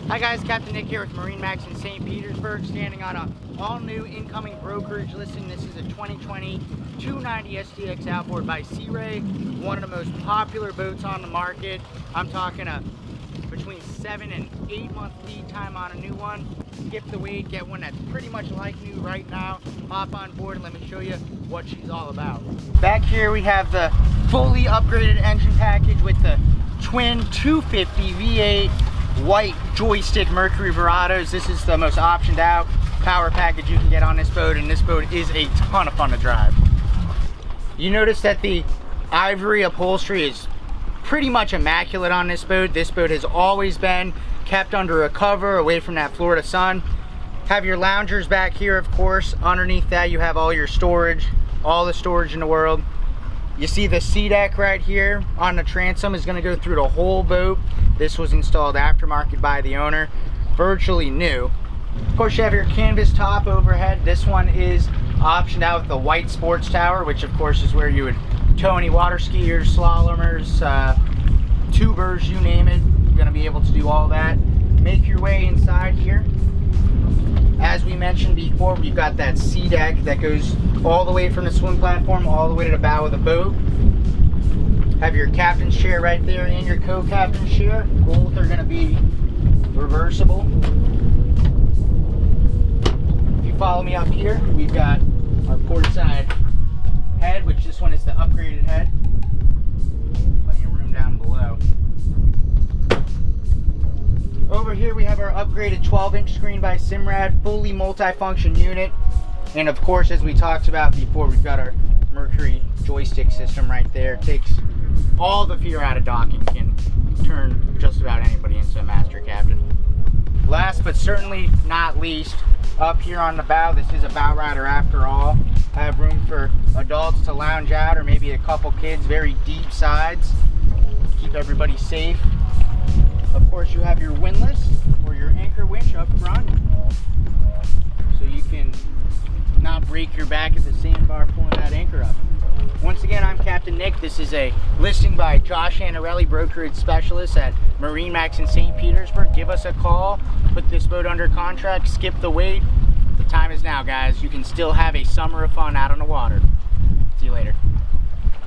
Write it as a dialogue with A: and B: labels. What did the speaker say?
A: Hi guys, Captain Nick here with MarineMax in St. Petersburg, standing on a all-new incoming brokerage listing. This is a 2020 290 SDX Outboard by Sea Ray, one of the most popular boats on the market. I'm talking between 7 and 8 month lead time on a new one. Skip the wait, get one that's pretty much like new right now. Hop on board and let me show you what she's all about. Back here we have the fully upgraded engine package with the twin 250 V8 white joystick Mercury Verados. This is the most optioned out power package you can get on this boat, and this boat is a ton of fun to drive. You notice that the ivory upholstery is pretty much immaculate on this boat. This boat has always been kept under a cover away from that Florida sun. Have your loungers back here, of course. Underneath that you have all your storage, all the storage in the world. You see the SDX right here on the transom is going to go through the whole boat. This was installed aftermarket by the owner, virtually new. Of course, you have your canvas top overhead. This one is optioned out with the white sports tower, which of course is where you would tow any water skiers, slalomers, tubers, you name it. You're going to be able to do all that. Make your way inside here. As we mentioned before, we've got that SDX that goes all the way from the swim platform all the way to the bow of the boat. Have your captain's chair right there and your co-captain's chair. Both are going to be reversible. If you follow me up here, we've got our port side head, which this one is the upgraded head. Plenty of room down below. Over here we have our upgraded 12-inch screen by Simrad, fully multi-function unit. And of course, as we talked about before, we've got our Mercury joystick system right there. It takes all the fear out of docking, can turn just about anybody into a master captain. Last but certainly not least, up here on the bow, this is a bow rider after all. I have room for adults to lounge out, or maybe a couple kids, very deep sides. Keep everybody safe. Of course, you have your windlass or your anchor winch up front, so you can not break your back at the sandbar pulling that anchor up. Once again, I'm Captain Nick. This is a listing by Josh Anarelli, brokerage specialist at MarineMax in St. Petersburg. Give us a call, put this boat under contract, skip the wait. The time is now, guys. You can still have a summer of fun out on the water. See you later.